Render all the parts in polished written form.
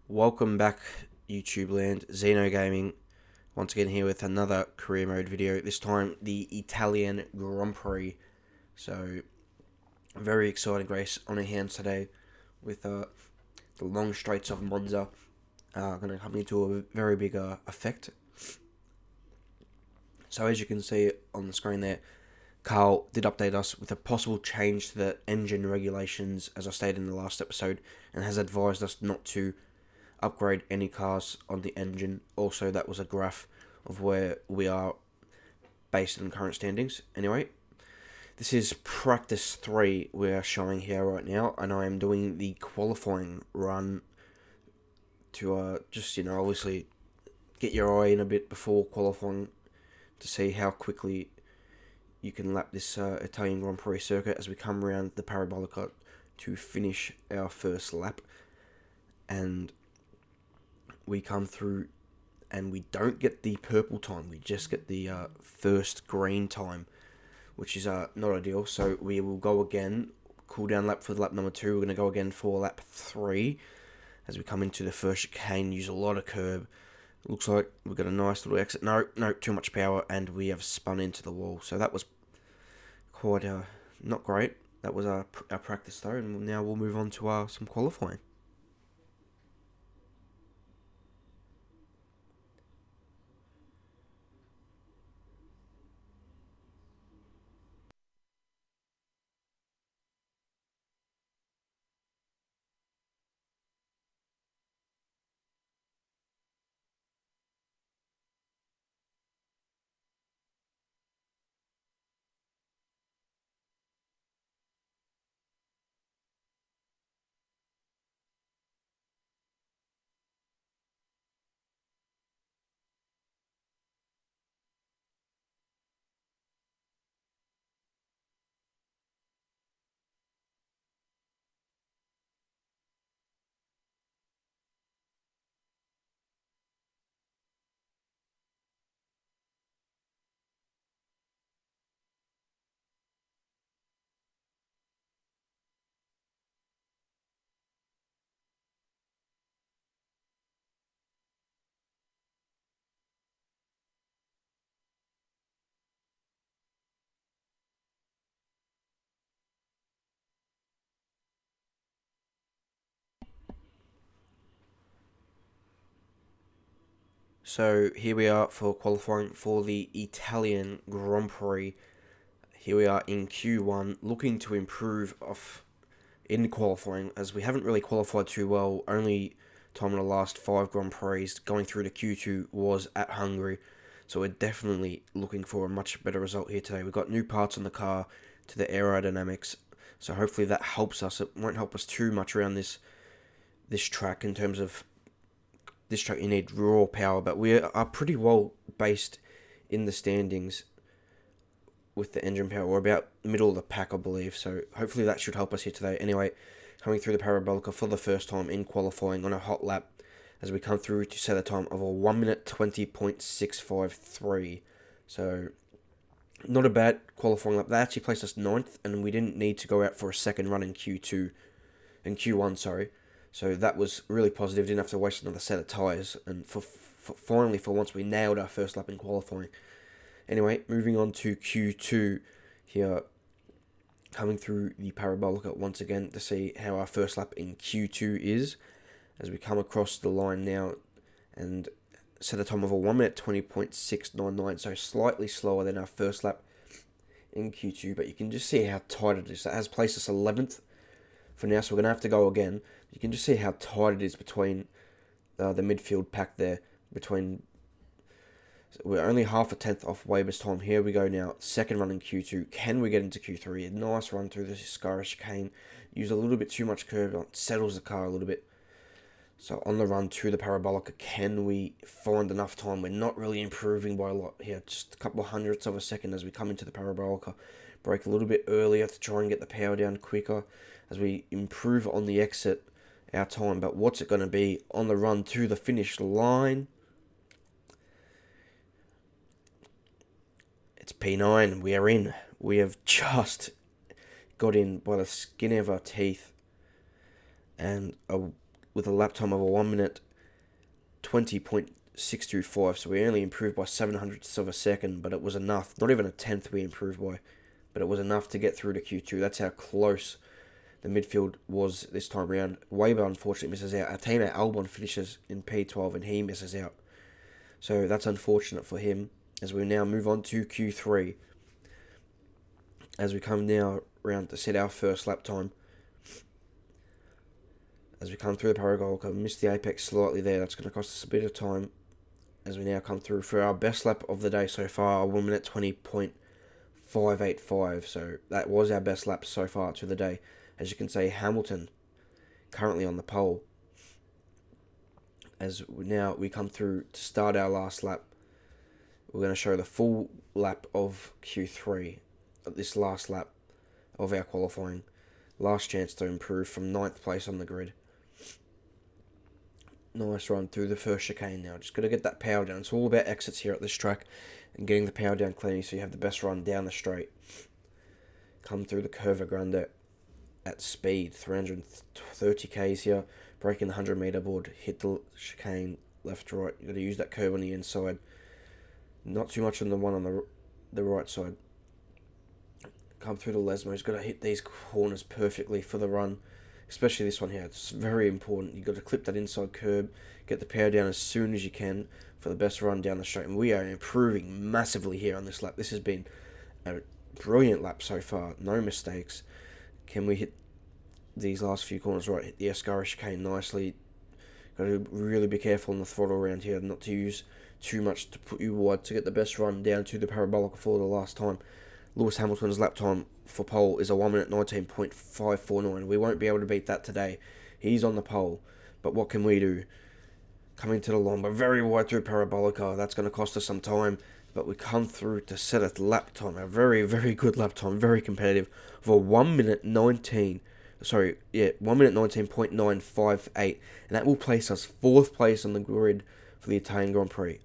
Welcome back, YouTube land. Xeno Gaming, once again here with another career mode video. This time, the Italian Grand Prix. So, very exciting race on our hands today with the long straights of Monza going to come into a very big effect. So, as you can see on the screen there, Carl did update us with a possible change to the engine regulations, as I stated in the last episode, and has advised us not to upgrade any cars on the engine. Also, that was a graph of where we are based on current standings. Anyway, this is practice 3 we are showing here right now, and I am doing the qualifying run to just, obviously get your eye in a bit before qualifying to see how quickly you can lap this Italian Grand Prix circuit as we come around the Parabolica to finish our first lap. And we come through and we don't get the purple time, we just get the first green time, which is not ideal. So we will go again, cool down lap for lap number 2. We're going to go again for lap 3 as we come into the first chicane, use a lot of curb. Looks like we've got a nice little exit. No, too much power, and we have spun into the wall. So that was quite not great. That was our practice though, and now we'll move on to some qualifying. So here we are for qualifying for the Italian Grand Prix. Here we are in Q1, looking to improve off in qualifying, as we haven't really qualified too well. Only time in the last 5 Grand Prix going through to Q2 was at Hungary. So we're definitely looking for a much better result here today. We've got new parts on the car to the aerodynamics, so hopefully that helps us. It won't help us too much around this track in terms of this track you need raw power, but we are pretty well based in the standings with the engine power. We're about middle of the pack, I believe, so hopefully that should help us here today. Anyway, coming through the Parabolica for the first time in qualifying on a hot lap as we come through to set a time of a 1 minute 20.653. So not a bad qualifying lap. They actually placed us 9th, and we didn't need to go out for a second run in Q1, sorry. So that was really positive. Didn't have to waste another set of tyres. And finally, for once, we nailed our first lap in qualifying. Anyway, moving on to Q2 here. Coming through the Parabolica once again to see how our first lap in Q2 is. As we come across the line now and set a time of a 1 minute 20.699. So slightly slower than our first lap in Q2. But you can just see how tight it is. That has placed us 11th for now, so we're going to have to go again. You can just see how tight it is between the midfield pack there. We're only half a tenth off Weber's time. Here we go now. Second run in Q2. Can we get into Q3? A nice run through the Skyra chicane. Use a little bit too much curb. Settles the car a little bit. So on the run to the Parabolica, can we find enough time? We're not really improving by a lot here. Just a couple of hundredths of a second as we come into the Parabolica. Brake a little bit earlier to try and get the power down quicker as we improve on the exit our time. But what's it going to be on the run to the finish line? It's P9. We are in. We have just got in by the skin of our teeth. And with a lap time of a 1 minute 20.625. So we only improved by 700ths of a second, but it was enough. Not even a tenth we improved by, but it was enough to get through to Q2. That's how close the midfield was this time around. Weber unfortunately misses out. Our teammate Albon finishes in P12 and he misses out. So that's unfortunate for him as we now move on to Q3. As we come now around to set our first lap time. As we come through the parabolic, missed the apex slightly there. That's going to cost us a bit of time. As we now come through for our best lap of the day so far, 1 minute 20.585. So that was our best lap so far to the day. As you can see, Hamilton currently on the pole. As we come through to start our last lap, we're going to show the full lap of Q3, this last lap of our qualifying. Last chance to improve from 9th place on the grid. Nice run through the first chicane now. Just got to get that power down. It's all about exits here at this track and getting the power down cleanly so you have the best run down the straight. Come through the Curva Grande at speed, 330 k's here, breaking the 100 meter board, hit the chicane left right. You got to use that curve on the inside, not too much on the one on the right side. Come through the Lesmo's got to hit these corners perfectly for the run, especially this one here. It's very important. You got to clip that inside curb, get the power down as soon as you can for the best run down the straight. And we are improving massively here on this lap. This has been a brilliant lap so far. No mistakes. Can we hit these last few corners right? Hit the Escara chicane nicely. Got to really be careful on the throttle around here, not to use too much to put you wide to get the best run down to the parabolic for the last time. Lewis Hamilton's lap time for pole is a 1 minute 19.549. We won't be able to beat that today. He's on the pole, but what can we do? Coming to the line, but very wide through Parabolica. That's going to cost us some time, but we come through to set a lap time, a very, very good lap time, very competitive, for 1 minute 19.958, and that will place us 4th place on the grid for the Italian Grand Prix.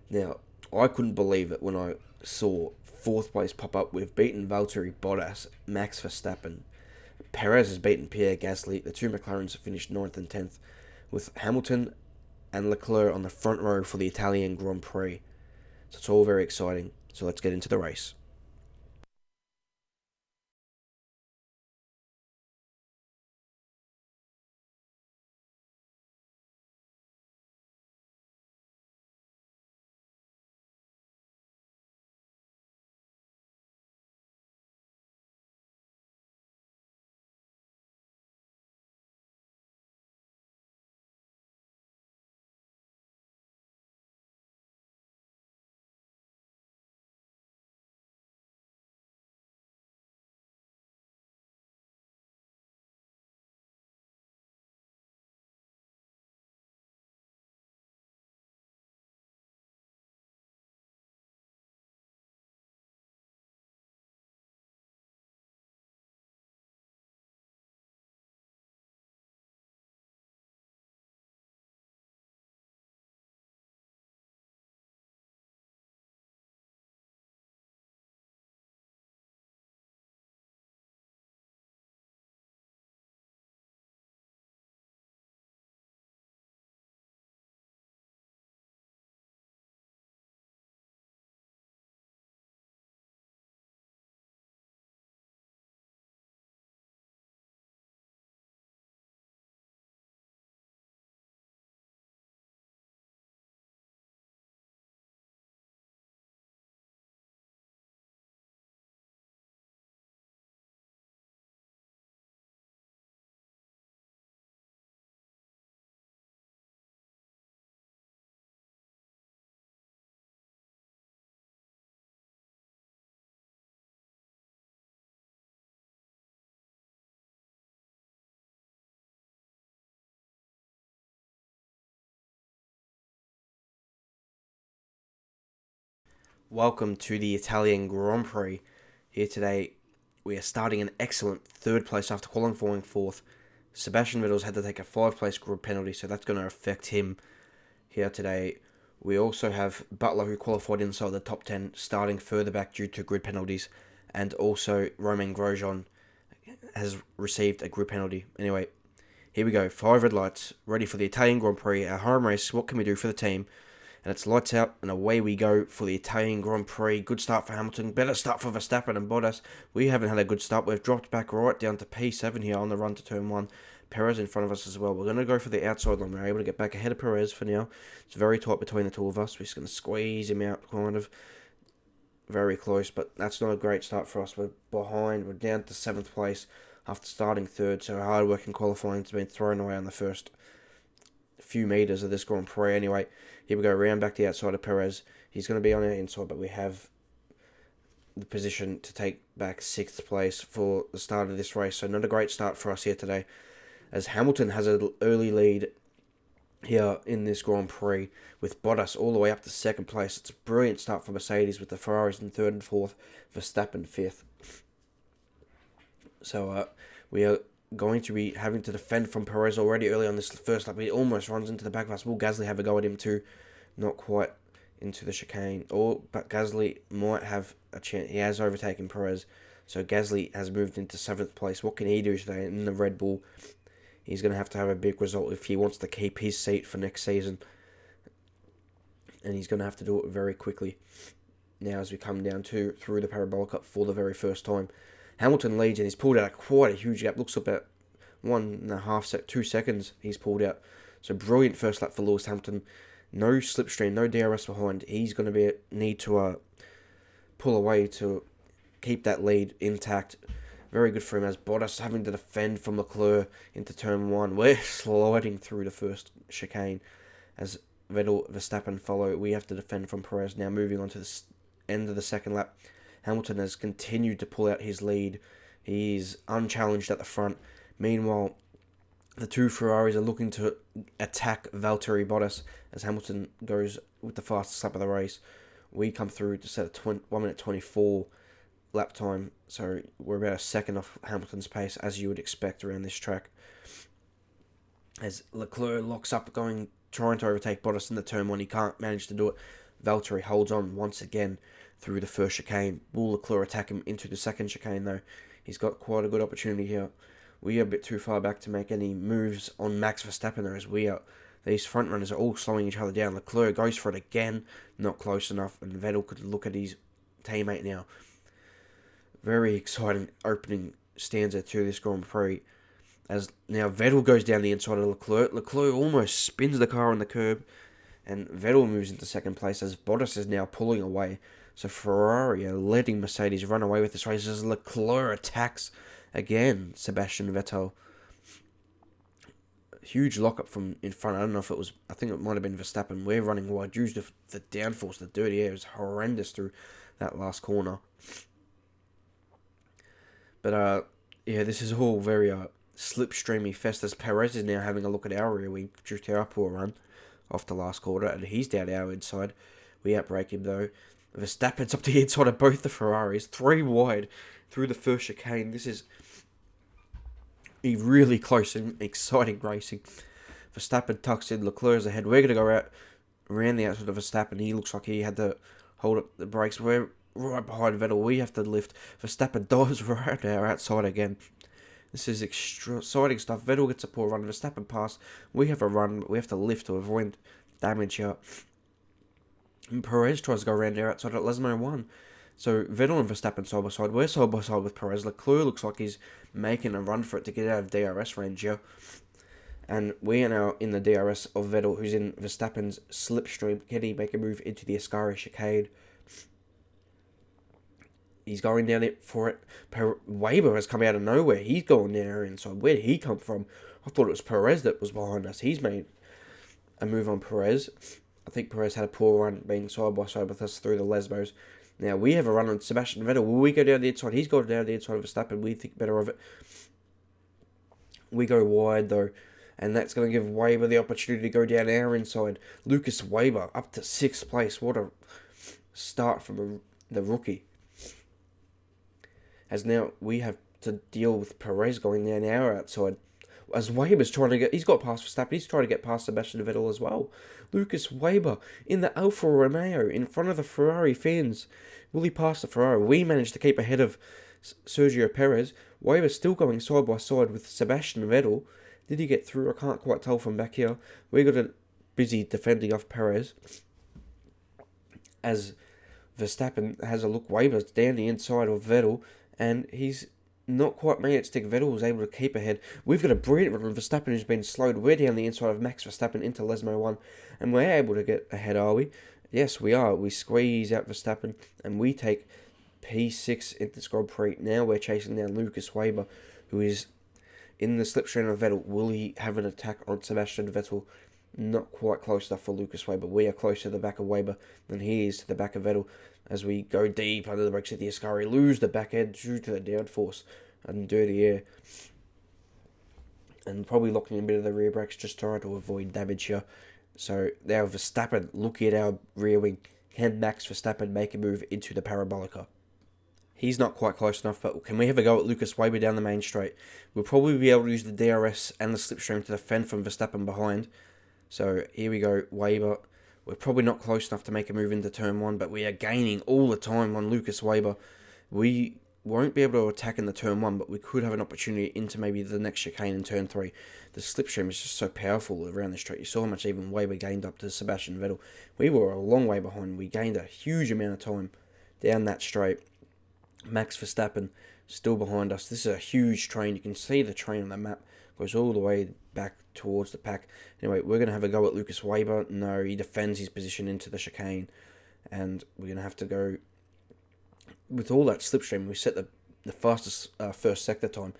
Now, I couldn't believe it when I saw 4th place pop up. We've beaten Valtteri Bottas, Max Verstappen. Perez has beaten Pierre Gasly. The two McLarens have finished 9th and 10th, with Hamilton and Leclerc on the front row for the Italian Grand Prix. So it's all very exciting. So let's get into the race. Welcome to the Italian Grand Prix. Here today, we are starting an excellent 3rd place after qualifying 4th. Sebastian Vettel's had to take a 5th place grid penalty, so that's going to affect him here today. We also have Butler, who qualified inside the top 10, starting further back due to grid penalties, and also Romain Grosjean has received a grid penalty. Anyway, Here we go, 5 red lights, ready for the Italian Grand Prix, our home race. What can we do for the team? And it's lights out, and away we go for the Italian Grand Prix. Good start for Hamilton, better start for Verstappen and Bottas. We haven't had a good start. We've dropped back right down to P7 here on the run to turn 1. Perez in front of us as well. We're going to go for the outside line. We're able to get back ahead of Perez for now. It's very tight between the two of us. We're just going to squeeze him out, kind of. Very close, but that's not a great start for us. We're behind. We're down to 7th place after starting 3rd, so hard work in qualifying has been thrown away on the first few metres of this Grand Prix. Anyway, here we go, round back the outside of Perez. He's going to be on our inside, but we have the position to take back 6th place for the start of this race, so not a great start for us here today, as Hamilton has an early lead here in this Grand Prix with Bottas all the way up to 2nd place. It's a brilliant start for Mercedes with the Ferraris in 3rd and 4th, Verstappen 5th. So we are going to be having to defend from Perez already early on this first lap. He almost runs into the back of us. Will Gasly have a go at him too? Not quite into the chicane. But Gasly might have a chance. He has overtaken Perez. So Gasly has moved into 7th place. What can he do today in the Red Bull? He's going to have a big result if he wants to keep his seat for next season. And he's going to have to do it very quickly. Now as we come down through the Parabolic for the very first time. Hamilton leads and he's pulled out quite a huge gap. Looks about 2 seconds he's pulled out. So brilliant first lap for Lewis Hamilton. No slipstream, no DRS behind. He's going to need to pull away to keep that lead intact. Very good for him as Bottas having to defend from Leclerc into turn 1. We're sliding through the first chicane as Verstappen follow. We have to defend from Perez. Now moving on to the end of the second lap. Hamilton has continued to pull out his lead. He's unchallenged at the front. Meanwhile, the two Ferraris are looking to attack Valtteri Bottas as Hamilton goes with the fastest lap of the race. We come through to set a 1 minute 24 lap time, so we're about a second off Hamilton's pace, as you would expect around this track. As Leclerc locks up, trying to overtake Bottas in the turn 1, he can't manage to do it. Valtteri holds on once again through the first chicane. Will Leclerc attack him into the second chicane though? He's got quite a good opportunity here. We are a bit too far back to make any moves on Max Verstappen there, as these front runners are all slowing each other down. Leclerc goes for it again, not close enough, and Vettel could look at his teammate now. Very exciting opening stanza to this Grand Prix, as now Vettel goes down the inside of Leclerc. Leclerc almost spins the car on the curb, and Vettel moves into 2nd place as Bottas is now pulling away. So Ferrari are letting Mercedes run away with this race as Leclerc attacks again Sebastian Vettel. Huge lockup from in front. I don't know if it was, I think it might have been Verstappen. We're running wide due to the downforce. The dirty air was horrendous through that last corner. But yeah, this is all very slipstreamy fest as Perez is now having a look at our rear wing due to our poor run off the last quarter, and he's down our inside. We outbrake him though. Verstappen's up the inside of both the Ferraris, 3 wide through the first chicane. This is a really close and exciting racing. Verstappen tucks in, Leclerc's ahead. We're going to go out around the outside of Verstappen. He looks like he had to hold up the brakes. We're right behind Vettel. We have to lift. Verstappen dives right our outside again. This is exciting stuff. Vettel gets a poor run. Verstappen pass. We have a run, but we have to lift to avoid damage here. And Perez tries to go around our outside at Lesmo 1. So Vettel and Verstappen side by side. We're side by side with Perez. Leclerc looks like he's making a run for it to get out of DRS range here. And we are now in the DRS of Vettel, who's in Verstappen's slipstream. Can he make a move into the Ascari chicane? He's going down it for it. Weber has come out of nowhere. He's going down our inside. Where did he come from? I thought it was Perez that was behind us. He's made a move on Perez. I think Perez had a poor run being side by side with us through the Lesbos. Now we have a run on Sebastian Vettel. Will we go down the inside? He's gone down the inside of Verstappen. We think better of it. We go wide though, and that's going to give Weber the opportunity to go down our inside. Lucas Weber up to 6th place. What a start from the rookie. As now we have to deal with Perez going down our outside. As Weber's trying to he's got past Verstappen, he's trying to get past Sebastian Vettel as well. Lucas Weber in the Alfa Romeo in front of the Ferrari fans. Will he pass the Ferrari? We managed to keep ahead of Sergio Perez. Weber's still going side by side with Sebastian Vettel Did he get through? I can't quite tell from back here. We got a busy defending off Perez as Verstappen has a look way, but it's down the inside of Vettel, and he's not quite made it stick. Vettel was able to keep ahead. We've got a brilliant run from Verstappen who's been slowed. We're down the inside of Max Verstappen into Lesmo 1, and we're able to get ahead, are we? Yes, we are. We squeeze out Verstappen, and we take P6 in this Grand Prix. Now we're chasing down Lucas Weber, who is in the slipstream of Vettel. Will he have an attack on Sebastian Vettel? Not quite close enough for Lucas Weber. We are closer to the back of Weber than he is to the back of Vettel. As we go deep under the brakes of the Ascari, lose the back end due to the downforce and dirty air. And probably locking a bit of the rear brakes, just trying to avoid damage here. So now Verstappen, looking at our rear wing. Can Max Verstappen make a move into the Parabolica? He's not quite close enough, but can we have a go at Lucas Weber down the main straight? We'll probably be able to use the DRS and the slipstream to defend from Verstappen behind. So here we go, Weber. We're probably not close enough to make a move into turn 1, but we are gaining all the time on Lucas Weber. We won't be able to attack in the turn 1, but we could have an opportunity into maybe the next chicane in turn 3. The slipstream is just so powerful around the straight. You saw how much even Weber gained up to Sebastian Vettel. We were a long way behind. We gained a huge amount of time down that straight. Max Verstappen still behind us. This is a huge train. You can see the train on the map. Goes all the way back towards the pack. Anyway, we're going to have a go at Lucas Weber. No, he defends his position into the chicane. And we're going to have to go... With all that slipstream, we set the fastest first sector time.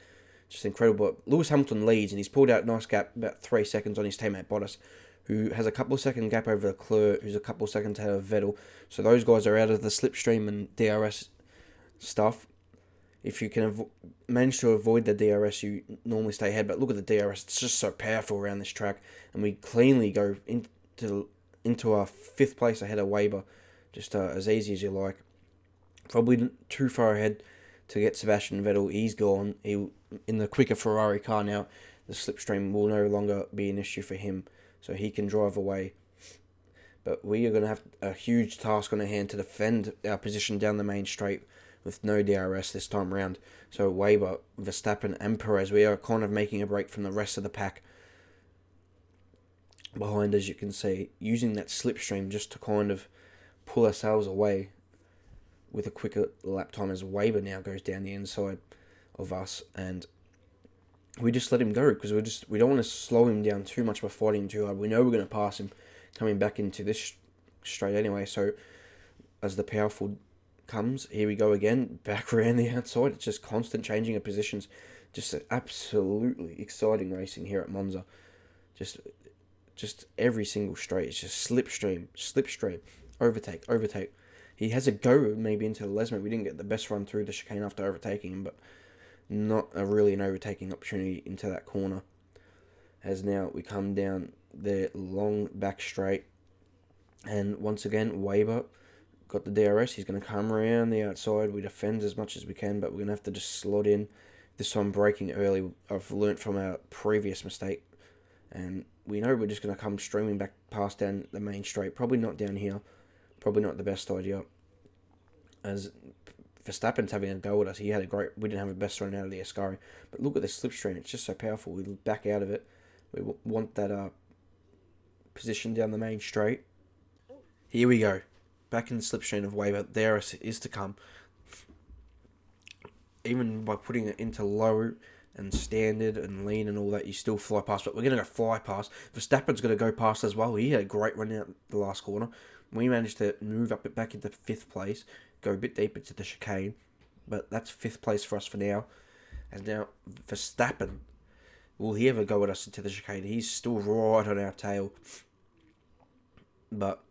Just incredible. Lewis Hamilton leads, and he's pulled out a nice gap, about 3 seconds on his teammate Bottas, who has a couple of second gap over Leclerc, who's a couple of seconds ahead of Vettel. So those guys are out of the slipstream and DRS stuff. If you can manage to avoid the DRS, you normally stay ahead. But look at the DRS; it's just so powerful around this track, and we cleanly go into our 5th place ahead of Weber, just as easy as you like. Probably too far ahead to get Sebastian Vettel. He's gone. He in the quicker Ferrari car now. The slipstream will no longer be an issue for him, so he can drive away. But we are going to have a huge task on our hand to defend our position down the main straight with no DRS this time round. So Weber, Verstappen and Perez, we are kind of making a break from the rest of the pack behind, as you can see, using that slipstream just to kind of pull ourselves away with a quicker lap time as Weber now goes down the inside of us, and we just let him go because we don't want to slow him down too much by fighting him too hard. We know we're going to pass him coming back into this straight anyway, so as the powerful comes, here we go again, back around the outside. It's just constant changing of positions. Just absolutely exciting racing here at Monza. Just every single straight, it's just slipstream, overtake. He has a go maybe into the Lesmo. We didn't get the best run through the chicane after overtaking him, but not really an overtaking opportunity into that corner. As now we come down the long back straight, and once again Weber got the DRS. He's going to come around the outside. We defend as much as we can, but we're going to have to just slot in. This time braking early. I've learnt from our previous mistake, and we know we're just going to come streaming back past down the main straight. Probably not down here. Probably not the best idea. As Verstappen's having a go at us. We didn't have the best run out of the Ascari. But look at the slipstream. It's just so powerful. We back out of it. We want that position down the main straight. Here we go. Back in the slipstream of Weber. There is to come. Even by putting it into low and standard and lean and all that, you still fly past. But we're going to go fly past. Verstappen's going to go past as well. He had a great run out the last corner. We managed to move up back into 5th place. Go a bit deeper to the chicane. But that's 5th place for us for now. And now Verstappen, will he ever go at us into the chicane? He's still right on our tail. But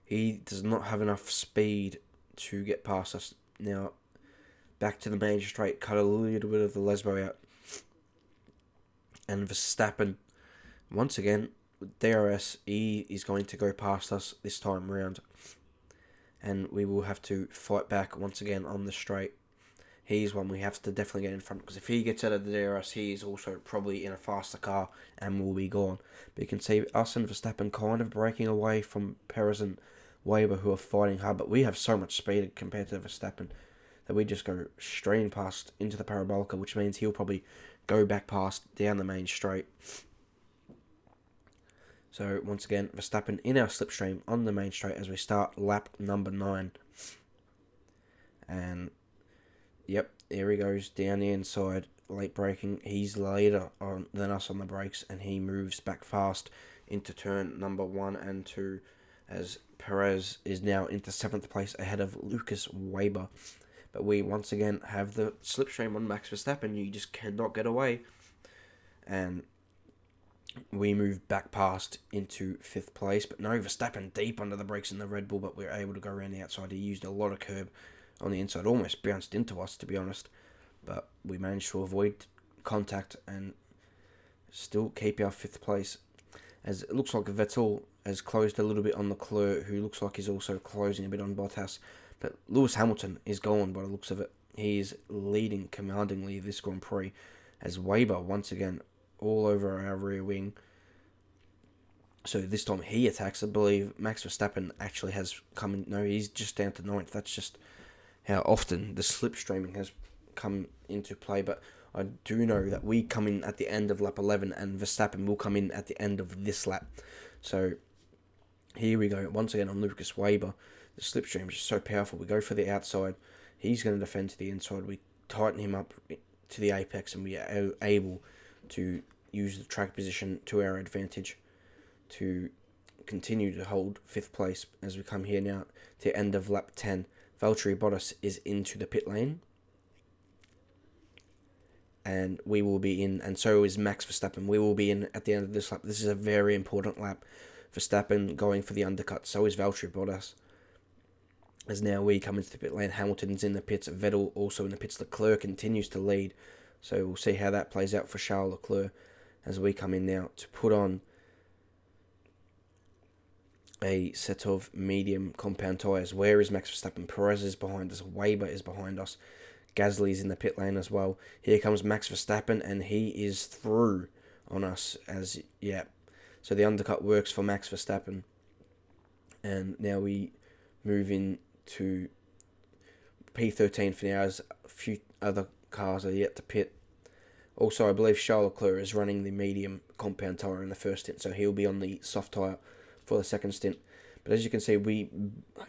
he does not have enough speed to get past us. Now, back to the main straight, cut a little bit of the Lesbo out. And Verstappen, once again, with DRS, he is going to go past us this time round. And we will have to fight back once again on the straight. He's one we have to definitely get in front, because if he gets out of the DRS, he is also probably in a faster car and will be gone. But you can see us and Verstappen kind of breaking away from Perez and Weber, who are fighting hard, but we have so much speed compared to Verstappen that we just go straight past into the Parabolica, which means he'll probably go back past down the main straight. So once again, Verstappen in our slipstream on the main straight as we start lap number 9. And yep, there he goes down the inside, late braking. He's later than us on the brakes, and he moves back fast into turn number 1 and 2 as Perez is now into 7th place ahead of Lucas Weber. But we once again have the slipstream on Max Verstappen. You just cannot get away. And we move back past into 5th place. But no, Verstappen deep under the brakes in the Red Bull, but we were able to go around the outside. He used a lot of curb on the inside, almost bounced into us, to be honest. But we managed to avoid contact and still keep our 5th place. As it looks like Vettel has closed a little bit on Leclerc, who looks like he's also closing a bit on Bottas. But Lewis Hamilton is gone by the looks of it. He is leading commandingly this Grand Prix as Weber, once again, all over our rear wing. So this time he attacks. I believe Max Verstappen actually has come in. No, he's just down to 9th. That's just how often the slipstreaming has come into play. But I do know that we come in at the end of lap 11 and Verstappen will come in at the end of this lap. So here we go once again on Lucas Weber. The slipstream is just so powerful. We go for the outside. He's going to defend to the inside. We tighten him up to the apex and we are able to use the track position to our advantage to continue to hold 5th place as we come here now to the end of lap 10. Valtteri Bottas is into the pit lane. And we will be in, and so is Max Verstappen. We will be in at the end of this lap. This is a very important lap. Verstappen going for the undercut. So is Valtteri Bottas. As now we come into the pit lane, Hamilton's in the pits, Vettel also in the pits. Leclerc continues to lead. So we'll see how that plays out for Charles Leclerc as we come in now to put on a set of medium compound tyres. Where is Max Verstappen? Perez is behind us. Weber is behind us. Gasly's in the pit lane as well. Here comes Max Verstappen and he is through on us as, yeah. So the undercut works for Max Verstappen. And now we move in to P13 for now as a few other cars are yet to pit. Also, I believe Charles Leclerc is running the medium compound tyre in the first stint, so he'll be on the soft tyre for the second stint. But as you can see,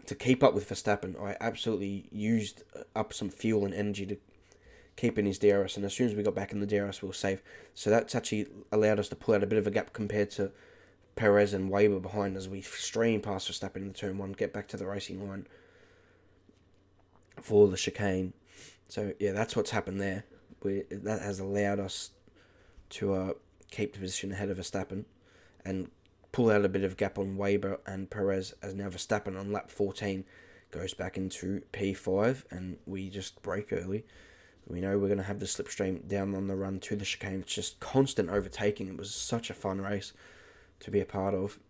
to keep up with Verstappen, I absolutely used up some fuel and energy to keep in his DRS, and as soon as we got back in the DRS, we were safe. So that's actually allowed us to pull out a bit of a gap compared to Perez and Weber behind as we stream past Verstappen in the turn 1, get back to the racing line for the chicane. So yeah, that's what's happened there. That has allowed us to keep the position ahead of Verstappen and pull out a bit of gap on Weber and Perez, as now Verstappen on lap 14 goes back into P5 and we just brake early. We know we're going to have the slipstream down on the run to the chicane. It's just constant overtaking. It was such a fun race to be a part of.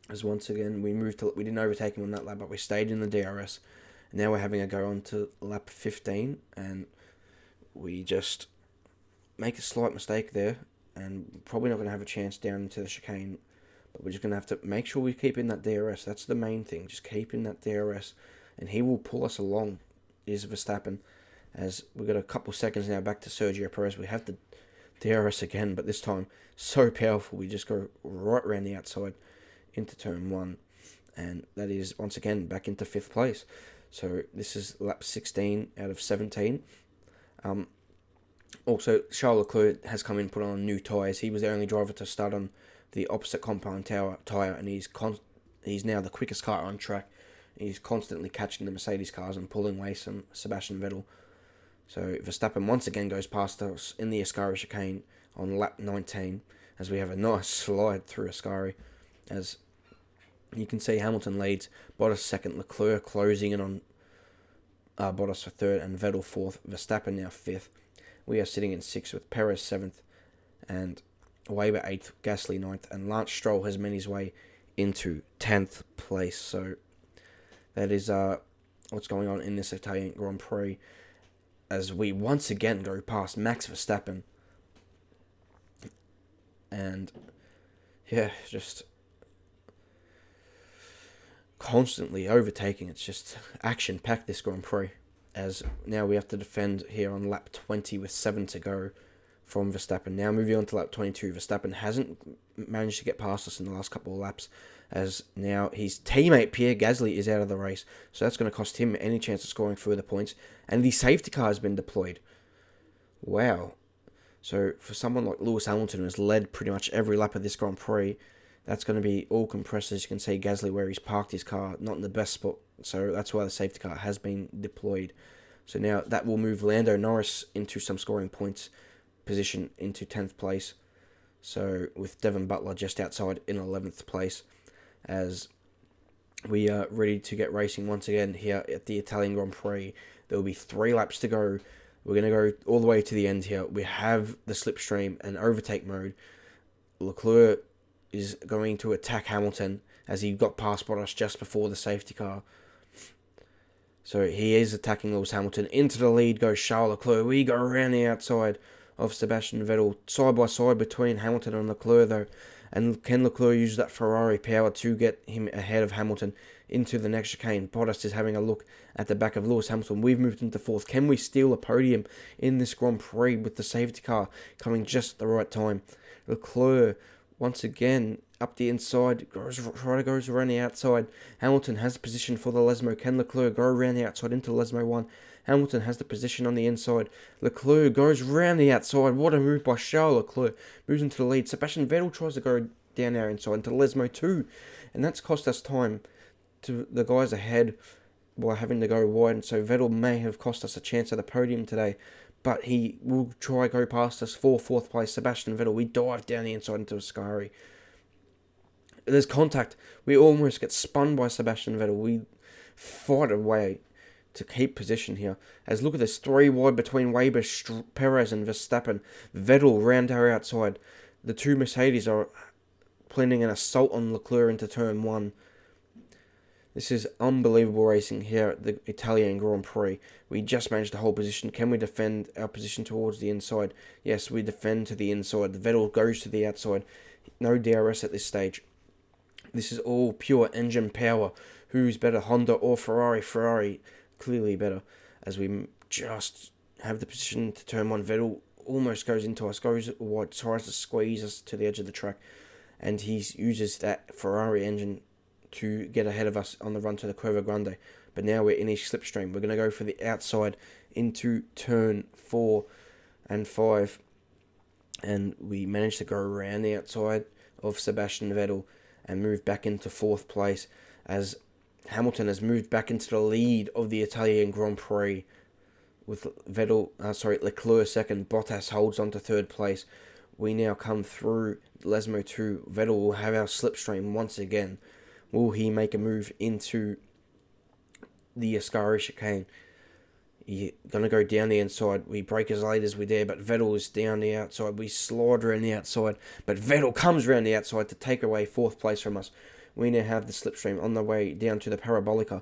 As once again, we didn't overtake him on that lap, but we stayed in the DRS. And now we're having a go on to lap 15, and we just make a slight mistake there, and probably not going to have a chance down into the chicane. But we're just going to have to make sure we keep in that DRS. That's the main thing. Just keep in that DRS, and he will pull us along, is Verstappen. As we've got a couple seconds now back to Sergio Perez. We have the DRS again, but this time so powerful. We just go right around the outside into turn 1, and that is once again back into 5th place. So this is lap 16 out of 17. Also, Charles Leclerc has come in and put on new tyres. He was the only driver to start on the opposite compound tyre, and he's now the quickest car on track. He's constantly catching the Mercedes cars and pulling away some Sebastian Vettel. So Verstappen once again goes past us in the Ascari chicane on lap 19 as we have a nice slide through Ascari. As you can see, Hamilton leads, Bottas second, Leclerc closing in on Bottas for third, and Vettel fourth, Verstappen now fifth. We are sitting in 6th with Perez 7th and Weber 8th, Gasly 9th, and Lance Stroll has made his way into 10th place. So that is what's going on in this Italian Grand Prix as we once again go past Max Verstappen. And yeah, just constantly overtaking. It's just action-packed, this Grand Prix. As now we have to defend here on lap 20 with 7 to go from Verstappen. Now moving on to lap 22, Verstappen hasn't managed to get past us in the last couple of laps, as now his teammate Pierre Gasly is out of the race, so that's going to cost him any chance of scoring further points, and the safety car has been deployed. Wow. So for someone like Lewis Hamilton, who has led pretty much every lap of this Grand Prix, that's going to be all compressed, as you can see Gasly where he's parked his car, not in the best spot, so that's why the safety car has been deployed. So now that will move Lando Norris into some scoring points position into 10th place. So with Devon Butler just outside in 11th place, as we are ready to get racing once again here at the Italian Grand Prix. There will be 3 laps to go. We're going to go all the way to the end here. We have the slipstream and overtake mode. Leclerc is going to attack Hamilton as he got past Bottas just before the safety car. So he is attacking Lewis Hamilton. Into the lead goes Charles Leclerc. We go around the outside of Sebastian Vettel, side by side between Hamilton and Leclerc though. And can Leclerc use that Ferrari power to get him ahead of Hamilton into the next chicane? Bottas is having a look at the back of Lewis Hamilton. We've moved into 4th. Can we steal a podium in this Grand Prix with the safety car coming just at the right time? Leclerc, once again, up the inside, goes around the outside. Hamilton has the position for the Lesmo. Can Leclerc go around the outside into Lesmo 1? Hamilton has the position on the inside. Leclerc goes round the outside. What a move by Charles Leclerc. Moves into the lead. Sebastian Vettel tries to go down our inside into Lesmo 2. And that's cost us time to the guys ahead by having to go wide. And so Vettel may have cost us a chance at the podium today. But he will try to go past us for 4th place. Sebastian Vettel, we dive down the inside into Ascari. There's contact. We almost get spun by Sebastian Vettel. We fight away to keep position here. As look at this, 3 wide between Weber, Perez and Verstappen. Vettel round our outside. The 2 Mercedes are planning an assault on Leclerc into turn 1. This is unbelievable racing here at the Italian Grand Prix. We just managed to hold position. Can we defend our position towards the inside? Yes, we defend to the inside. Vettel goes to the outside. No DRS at this stage. This is all pure engine power. Who's better, Honda or Ferrari? Ferrari clearly better, as we just have the position to turn 1. Vettel almost goes into us, goes wide, tries to squeeze us to the edge of the track, and he uses that Ferrari engine to get ahead of us on the run to the Curva Grande. But now we're in his slipstream. We're going to go for the outside into turn 4 and 5, and we managed to go around the outside of Sebastian Vettel and move back into 4th place, as Hamilton has moved back into the lead of the Italian Grand Prix with Leclerc 2nd. Bottas holds on to 3rd place. We now come through Lesmo 2. Vettel will have our slipstream once again. Will he make a move into the Ascari chicane? He's going to go down the inside. We brake as late as we dare, but Vettel is down the outside. We slide around the outside, but Vettel comes around the outside to take away 4th place from us. We now have the slipstream on the way down to the Parabolica.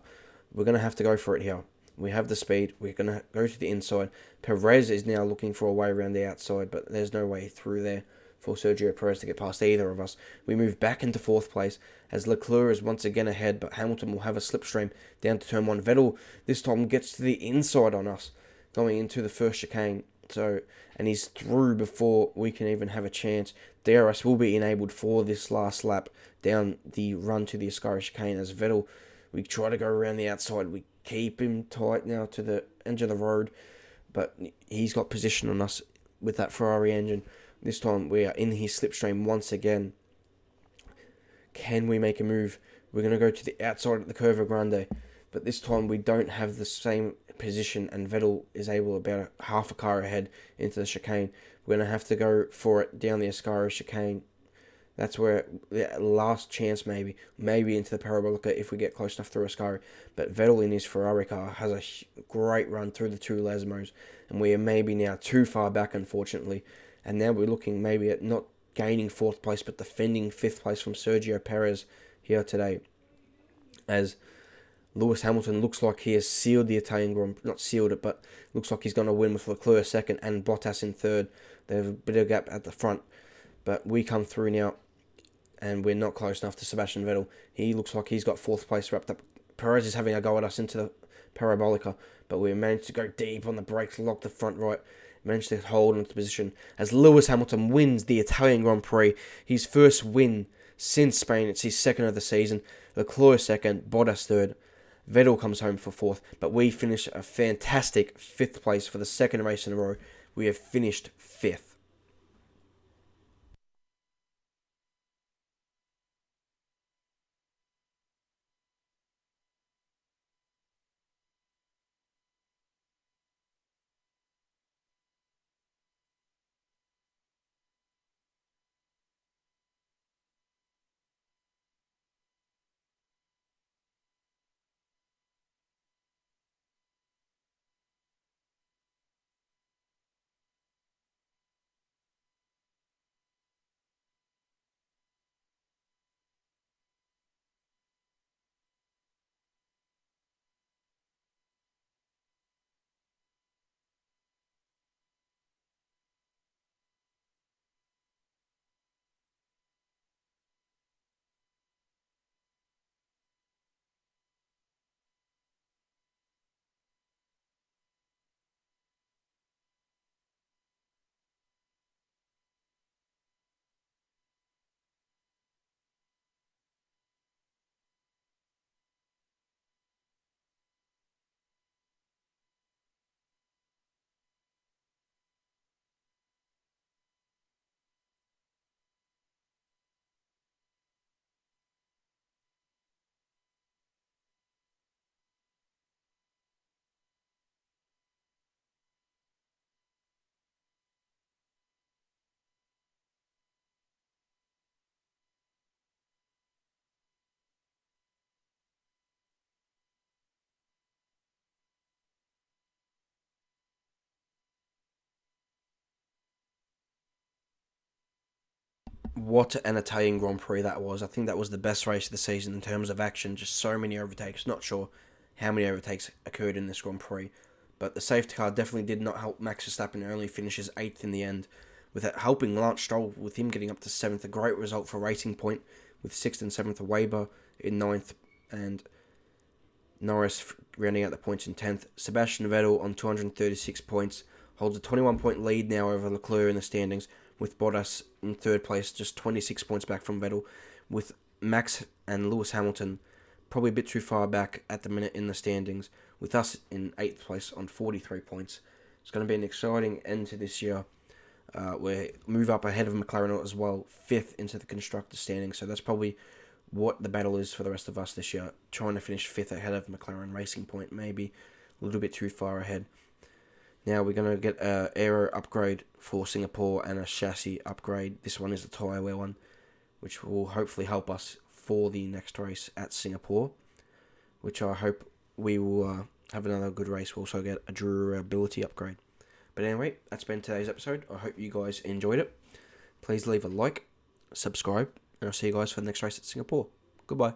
We're going to have to go for it here. We have the speed. We're going to go to the inside. Perez is now looking for a way around the outside, but there's no way through there for Sergio Perez to get past either of us. We move back into 4th place as Leclerc is once again ahead, but Hamilton will have a slipstream down to turn 1. Vettel this time gets to the inside on us going into the first chicane. And he's through before we can even have a chance. DRS will be enabled for this last lap down the run to the Ascari chicane, as Vettel, we try to go around the outside. We keep him tight now to the edge of the road, but he's got position on us with that Ferrari engine. This time we are in his slipstream once again. Can we make a move? We're going to go to the outside of the Curva Grande, but this time we don't have the same position, and Vettel is able about half a car ahead into the chicane. We're going to have to go for it down the Ascari chicane. That's where the last chance maybe into the Parabolica if we get close enough through Ascari. But Vettel in his Ferrari car has a great run through the 2 Lesmos, and we are maybe now too far back, unfortunately. And now we're looking maybe at not gaining 4th place, but defending 5th place from Sergio Perez here today. As Lewis Hamilton looks like he has sealed the Italian Grand Prix. Not sealed it, but looks like he's going to win with Leclerc 2nd and Bottas in 3rd. They have a bit of a gap at the front. But we come through now, and we're not close enough to Sebastian Vettel. He looks like he's got 4th place wrapped up. Perez is having a go at us into the Parabolica, but we managed to go deep on the brakes, lock the front right, managed to hold onto the position as Lewis Hamilton wins the Italian Grand Prix, his first win since Spain. It's his second of the season. Leclerc second, Bottas third. Vettel comes home for fourth, but we finish a fantastic fifth place for the second race in a row. We have finished fifth. What an Italian Grand Prix that was. I think that was the best race of the season in terms of action. Just so many overtakes. Not sure how many overtakes occurred in this Grand Prix. But the safety car definitely did not help Max Verstappen. He only finishes 8th in the end. With it helping Lance Stroll, with him getting up to 7th. A great result for Racing Point. With 6th and 7th. Weber in 9th. And Norris rounding out the points in 10th. Sebastian Vettel on 236 points. Holds a 21-point lead now over Leclerc in the standings, with Bottas in third place, just 26 points back from Vettel, with Max and Lewis Hamilton probably a bit too far back at the minute in the standings, with us in 8th place on 43 points. It's going to be an exciting end to this year. We move up ahead of McLaren as well, 5th into the Constructors' standings, so that's probably what the battle is for the rest of us this year, trying to finish 5th ahead of McLaren. Racing Point maybe a little bit too far ahead. Now we're going to get an aero upgrade for Singapore and a chassis upgrade. This one is the tyre wear one, which will hopefully help us for the next race at Singapore, which I hope we will have another good race. We'll also get a durability upgrade. But anyway, that's been today's episode. I hope you guys enjoyed it. Please leave a like, subscribe, and I'll see you guys for the next race at Singapore. Goodbye.